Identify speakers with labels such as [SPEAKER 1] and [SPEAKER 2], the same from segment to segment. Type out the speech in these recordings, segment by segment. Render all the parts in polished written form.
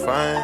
[SPEAKER 1] fame.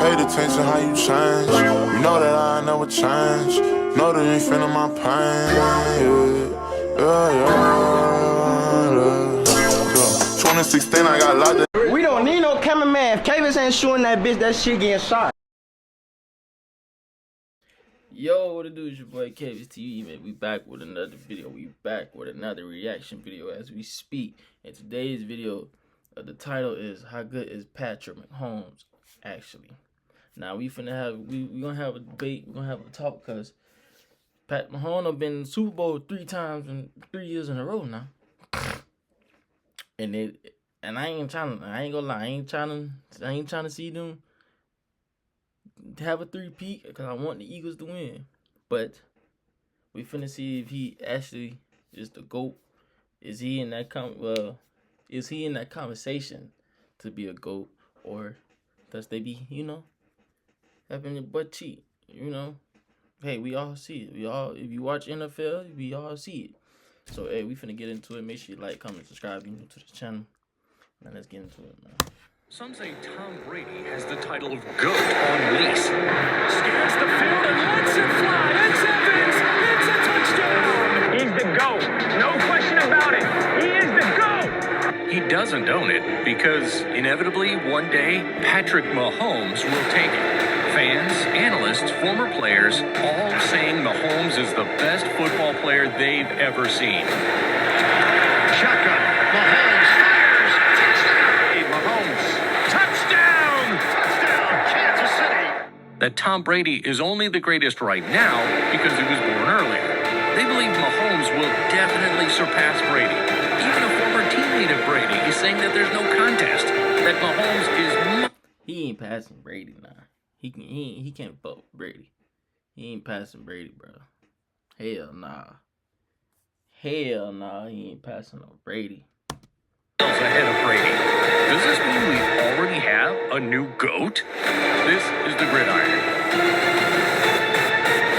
[SPEAKER 1] Paid attention how you change. You know that I never change. Know that you ain't feeling my pain. Yeah. 2016, I got locked up.
[SPEAKER 2] We don't need no cameraman. If Kavis ain't shooting that bitch, that shit getting shot.
[SPEAKER 3] Yo, what it do? It's your boy Kavis TV, man. We back with another video. We back with another reaction video as we speak. And today's video, the title is "How Good Is Patrick Mahomes?" Actually, now we gonna have a debate. We gonna have a talk because Pat Mahomes have been in the Super Bowl 3 times in 3 years in a row now. And I ain't gonna lie, I ain't trying to see them have a 3-peat because I want the Eagles to win. But we finna see if he actually is the GOAT. Is he in that conversation to be a GOAT, or does they be, having their butt cheat? Hey, we all see it. If you watch NFL, we all see it. So hey, we finna get into it. Make sure you like, comment, subscribe, you new to the channel. Now let's get into it, man.
[SPEAKER 4] Some say Tom Brady has the title of GOAT on lease. Scans the field and lets it fly. It's Evans. It's a touchdown.
[SPEAKER 5] He's the GOAT. No question about it. He is the GOAT.
[SPEAKER 4] He doesn't own it because, inevitably, one day, Patrick Mahomes will take it. Fans, analysts, former players, all saying Mahomes is the best football player they've ever seen.
[SPEAKER 5] Shotgun. Mahomes fires. Mahomes. Touchdown. Touchdown, Kansas City.
[SPEAKER 4] That Tom Brady is only the greatest right now because he was born earlier. They believe Mahomes will definitely surpass Brady. Even a former teammate of Brady is saying that there's no contest, that Mahomes is...
[SPEAKER 3] He ain't passing Brady now. He can't vote Brady. He ain't passing Brady, bro. Hell nah. Hell nah, he ain't passing no Brady.
[SPEAKER 4] Ahead of Brady. Does this mean we already have a new GOAT? This is the Gridiron.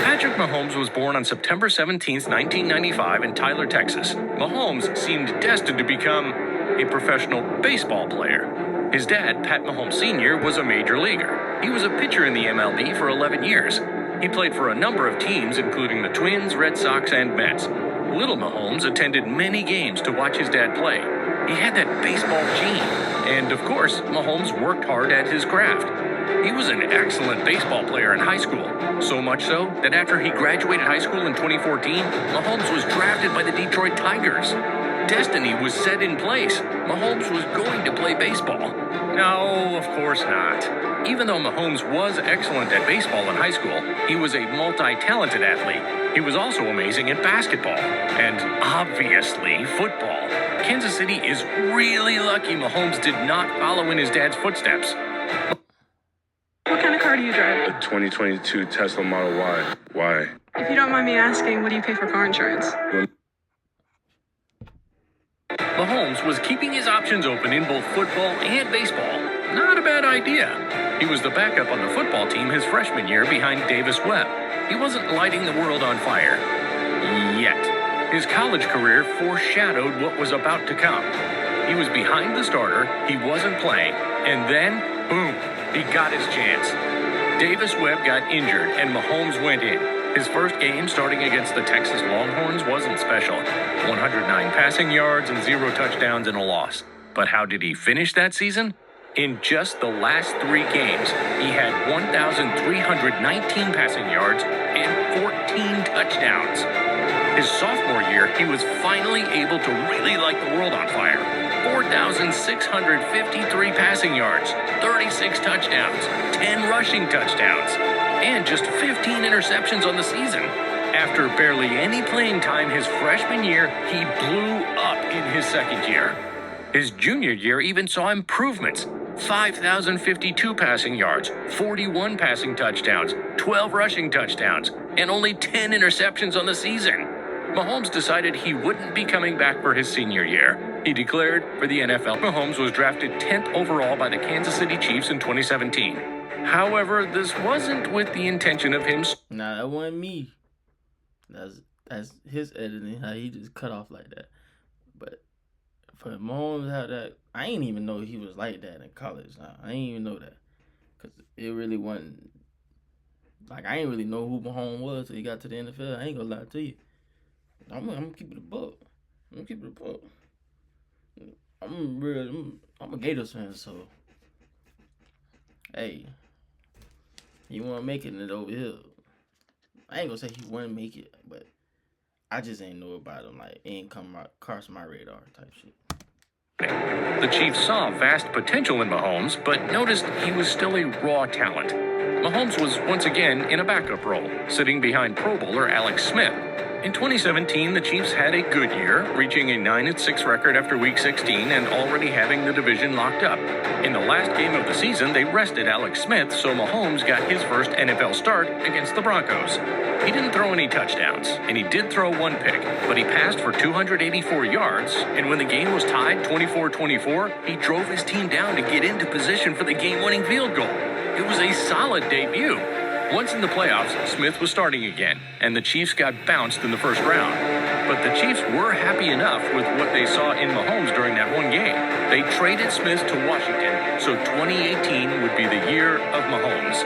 [SPEAKER 4] Patrick Mahomes was born on September 17, 1995 in Tyler, Texas. Mahomes seemed destined to become a professional baseball player. His dad, Pat Mahomes Sr., was a major leaguer. He was a pitcher in the MLB for 11 years. He played for a number of teams, including the Twins, Red Sox, and Mets. Little Mahomes attended many games to watch his dad play. He had that baseball gene. And, of course, Mahomes worked hard at his craft. He was an excellent baseball player in high school. So much so that after he graduated high school in 2014, Mahomes was drafted by the Detroit Tigers. Destiny was set in place. Mahomes was going to play baseball. No, of course not. Even though Mahomes was excellent at baseball in high school, he was a multi-talented athlete. He was also amazing at basketball. And obviously, football. Kansas City is really lucky Mahomes did not follow in his dad's footsteps.
[SPEAKER 6] What kind of car do you drive?
[SPEAKER 7] A 2022 Tesla Model Y. Why?
[SPEAKER 6] If you don't mind me asking, what do you pay for car insurance?
[SPEAKER 4] Mahomes was keeping his options open in both football and baseball. Not a bad idea. He was the backup on the football team his freshman year behind Davis Webb. He wasn't lighting the world on fire. Yet. His college career foreshadowed what was about to come. He was behind the starter, he wasn't playing, and then, boom, he got his chance. Davis Webb got injured and Mahomes went in. His first game starting against the Texas Longhorns wasn't special. 109 passing yards and 0 touchdowns and a loss. But how did he finish that season? In just the last 3 games, he had 1,319 passing yards and 14 touchdowns. His sophomore year, he was finally able to really light the world on fire. 4,653 passing yards, 36 touchdowns, 10 rushing touchdowns, and just 15 interceptions on the season. After barely any playing time his freshman year, he blew up in his second year. His junior year even saw improvements. 5,052 passing yards, 41 passing touchdowns, 12 rushing touchdowns, and only 10 interceptions on the season. Mahomes decided he wouldn't be coming back for his senior year. He declared for the NFL. Mahomes was drafted 10th overall by the Kansas City Chiefs in 2017. However, this wasn't with the intention of him...
[SPEAKER 3] Nah, that wasn't me. That's his editing, how he just cut off like that. But for Mahomes, how that... I ain't even know he was like that in college. Nah, I ain't even know that. Because it really wasn't. Like, I ain't really know who Mahomes was till he got to the NFL. I ain't gonna lie to you. I'm gonna keep it a buck. I'm a Gators fan, so hey, you wanna make it over here. I ain't gonna say he wouldn't make it, but I just ain't know about him. Like, it ain't come across my radar type shit.
[SPEAKER 4] The Chiefs saw vast potential in Mahomes, but noticed he was still a raw talent. Mahomes was once again in a backup role, sitting behind Pro Bowler Alex Smith. In 2017, the Chiefs had a good year, reaching a 9-6 record after Week 16 and already having the division locked up. In the last game of the season, they rested Alex Smith, so Mahomes got his first NFL start against the Broncos. He didn't throw any touchdowns, and he did throw one pick, but he passed for 284 yards, and when the game was tied 24-24, he drove his team down to get into position for the game-winning field goal. It was a solid debut. Once in the playoffs, Smith was starting again, and the Chiefs got bounced in the first round. But the Chiefs were happy enough with what they saw in Mahomes during that one game. They traded Smith to Washington, so 2018 would be the year of Mahomes.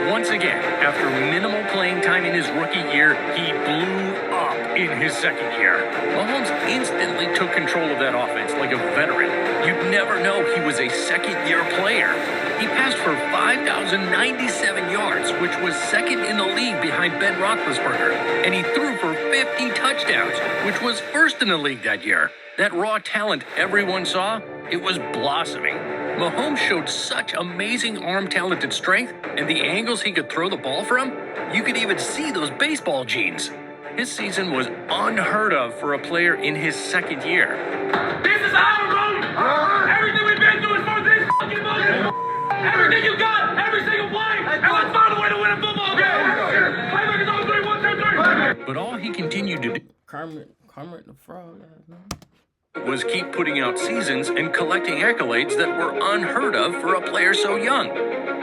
[SPEAKER 4] Once again, after minimal playing time in his rookie year, he blew up in his second year. Mahomes instantly took control of that offense like a veteran. You'd never know he was a second-year player. He passed for 5,097 yards, which was second in the league behind Ben Roethlisberger, and he threw for 50 touchdowns, which was first in the league that year. That raw talent everyone saw, it was blossoming. Mahomes showed such amazing arm-talented strength, and the angles he could throw the ball from, you could even see those baseball genes. His season was unheard of for a player in his second year.
[SPEAKER 5] This is how we're rolling. Everything we've been doing for this fucking month. Everything you got, every single play, and let's find a way to win a football game. Playmakers on 3, 1, 2, 3.
[SPEAKER 4] But all he continued to do
[SPEAKER 3] Kermit the Frog.
[SPEAKER 4] was keep putting out seasons and collecting accolades that were unheard of for a player so young.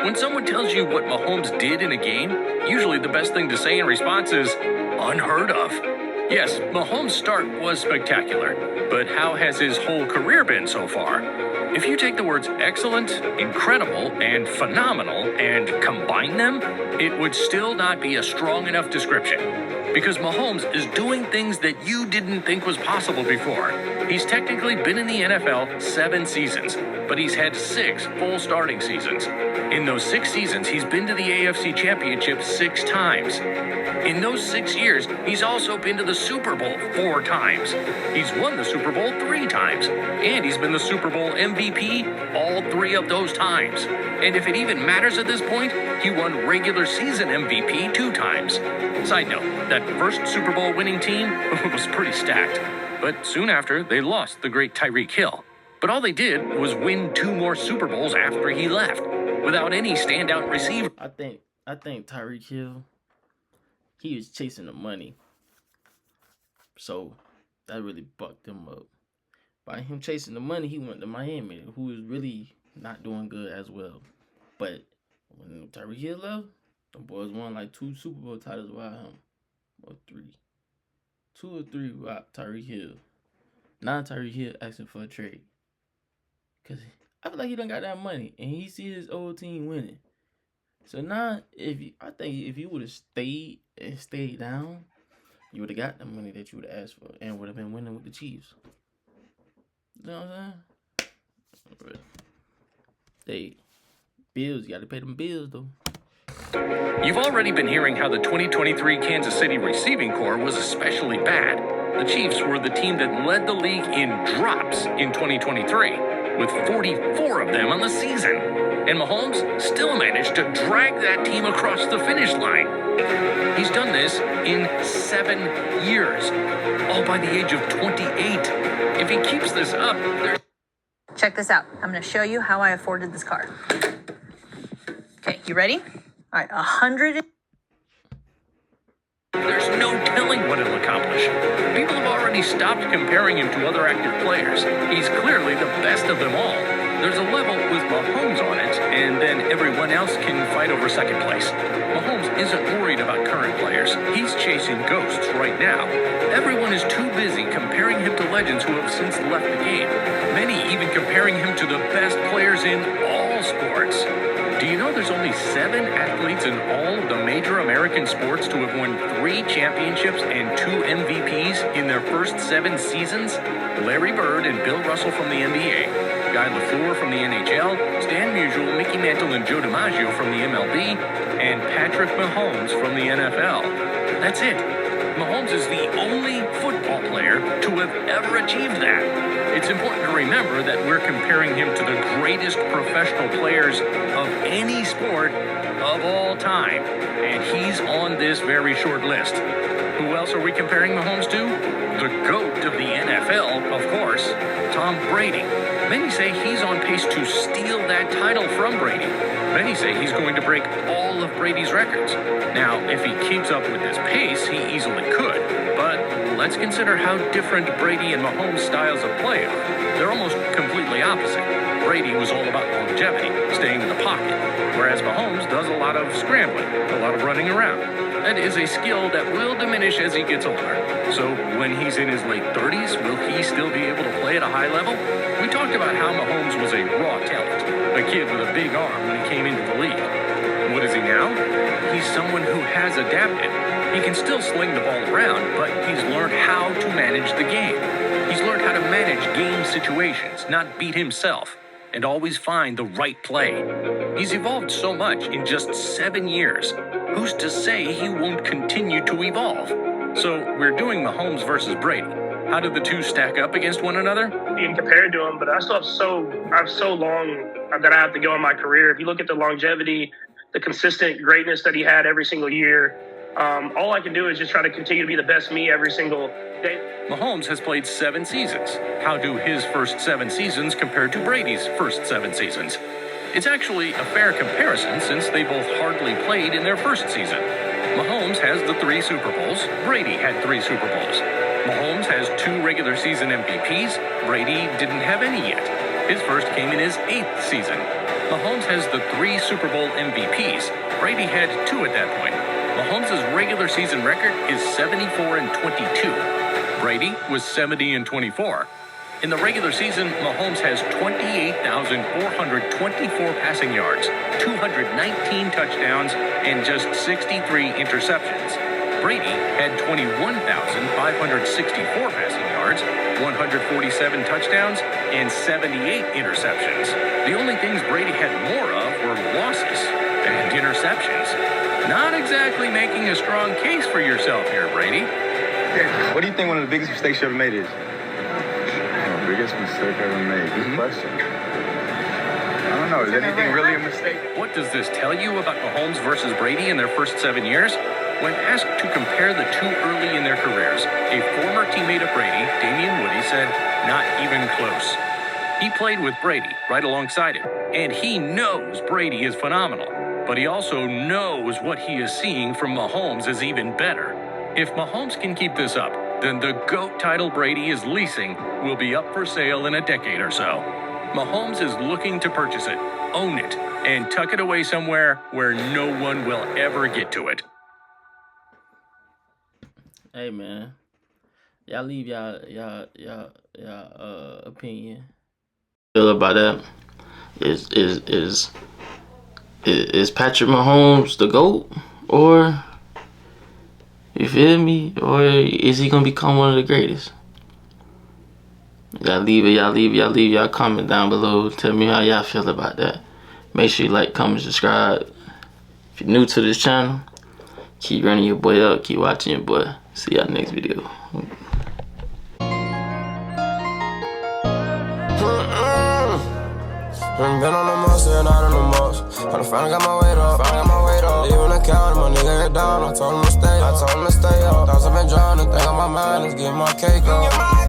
[SPEAKER 4] When someone tells you what Mahomes did in a game, usually the best thing to say in response is, unheard of. Yes, Mahomes' start was spectacular, but how has his whole career been so far? If you take the words excellent, incredible, and phenomenal and combine them, it would still not be a strong enough description. Because Mahomes is doing things that you didn't think was possible before. He's technically been in the NFL 7 seasons, but he's had 6 full starting seasons. In those 6 seasons, he's been to the AFC Championship 6 times. In those 6 years, he's also been to the Super Bowl 4 times. He's won the Super Bowl 3 times. And he's been the Super Bowl MVP all 3 of those times. And if it even matters at this point, he won regular season MVP 2 times. Side note, that first Super Bowl winning team was pretty stacked. But soon after, they lost the great Tyreek Hill. But all they did was win 2 more Super Bowls after he left, without any standout receiver.
[SPEAKER 3] I think Tyreek Hill, he was chasing the money. So that really bucked him up. By him chasing the money, he went to Miami, who was really not doing good as well. But when Tyreek Hill left, the boys won like 2 Super Bowl titles without him. Or 3. 2 or 3 without Tyreek Hill. Now Tyreek Hill asking for a trade. Because I feel like he done got that money. And he see his old team winning. So now, I think if you would have stayed down, you would have got the money that you would have asked for. And would have been winning with the Chiefs. You know what I'm saying? They bills, you got to pay them bills though.
[SPEAKER 4] You've already been hearing how the 2023 Kansas City receiving corps was especially bad. The Chiefs were the team that led the league in drops in 2023, with 44 of them on the season. And Mahomes still managed to drag that team across the finish line. He's done this in 7 years, all by the age of 28. If he keeps this up,
[SPEAKER 8] Check this out. I'm going to show you how I afforded this car. Okay, you ready? All right, 100.
[SPEAKER 4] there's no telling what he'll accomplish. People have already stopped comparing him to other active players. He's clearly the best of them all. There's a level with Mahomes on it, and then everyone else can fight over second place. Mahomes isn't worried about current players. He's chasing ghosts right now. Everyone is too busy comparing him to legends who have since left the game. Many even comparing him to the best players in all sports. Do you know there's only 7 athletes in all of the major American sports to have won 3 championships and 2 MVPs in their first 7 seasons? Larry Bird and Bill Russell from the NBA, Guy LaFleur from the NHL, Stan Musial, Mickey Mantle, and Joe DiMaggio from the MLB, and Patrick Mahomes from the NFL. That's it. Mahomes is the only football player to have ever achieved that. It's important to remember that we're comparing him to the greatest professional players of any sport of all time, and he's on this very short list. Who else are we comparing Mahomes to? The GOAT of the NFL, of course, Tom Brady. Many say he's on pace to steal that title from Brady. Many say he's going to break all of Brady's records. Now, if he keeps up with this pace, he easily could. But let's consider how different Brady and Mahomes' styles of play are. They're almost completely opposite. Brady was all about longevity, staying in the pocket, whereas Mahomes does a lot of scrambling, a lot of running around. That is a skill that will diminish as he gets older. So when he's in his late 30s, will he still be able to play at a high level? We talked about how Mahomes was a raw talent, a kid with a big arm when he came into the league. What is he now? He's someone who has adapted. He can still sling the ball around, but he's learned how to manage the game. He's learned how to manage game situations, not beat himself, and always find the right play. He's evolved so much in just 7 years. Who's to say he won't continue to evolve? So we're doing Mahomes versus Brady. How did the two stack up against one another?
[SPEAKER 9] Being compared to him, but I still have so long that I have to go in my career. If you look at the longevity, the consistent greatness that he had every single year, all I can do is just try to continue to be the best me every single day.
[SPEAKER 4] Mahomes has played 7 seasons. How do his first 7 seasons compare to Brady's first 7 seasons? It's actually a fair comparison since they both hardly played in their first season. Mahomes has the 3 Super Bowls. Brady had 3 Super Bowls. Mahomes has 2 regular season MVPs. Brady didn't have any yet. His first came in his 8th season. Mahomes has the 3 Super Bowl MVPs. Brady had 2 at that point. Mahomes' regular season record is 74-22. Brady was 70-24. In the regular season, Mahomes has 28,424 passing yards, 219 touchdowns, and just 63 interceptions. Brady had 21,564 passing yards, 147 touchdowns, and 78 interceptions. The only things Brady had more of were losses and interceptions. Not exactly making a strong case for yourself here, Brady.
[SPEAKER 10] What do you think one of the biggest mistakes you ever made is?
[SPEAKER 7] Biggest mistake I ever made. Good question. I don't know. Is anything really a mistake?
[SPEAKER 4] What does this tell you about Mahomes versus Brady in their first 7 years? When asked to compare the two early in their careers, a former teammate of Brady, Damian Woody, said, "Not even close." He played with Brady right alongside him, and he knows Brady is phenomenal. But he also knows what he is seeing from Mahomes is even better. If Mahomes can keep this up, then the GOAT title Brady is leasing will be up for sale in a decade or so. Mahomes is looking to purchase it, own it, and tuck it away somewhere where no one will ever get to it.
[SPEAKER 3] Hey man, y'all leave y'all opinion. Feel about that? Is Patrick Mahomes the GOAT, or you feel me, or is he gonna become one of the greatest? Y'all leave y'all comment down below. Tell me how y'all feel about that. Make sure you like, comment, subscribe. If you're new to this channel, keep running your boy up, keep watching your boy. See y'all next video.
[SPEAKER 11] Been on the most, still not on the most. I finally got my weight up, leaving the counter, my nigga head down. I told him to stay up, Thoughts I've been drowning, think on my mind, let's get my cake up.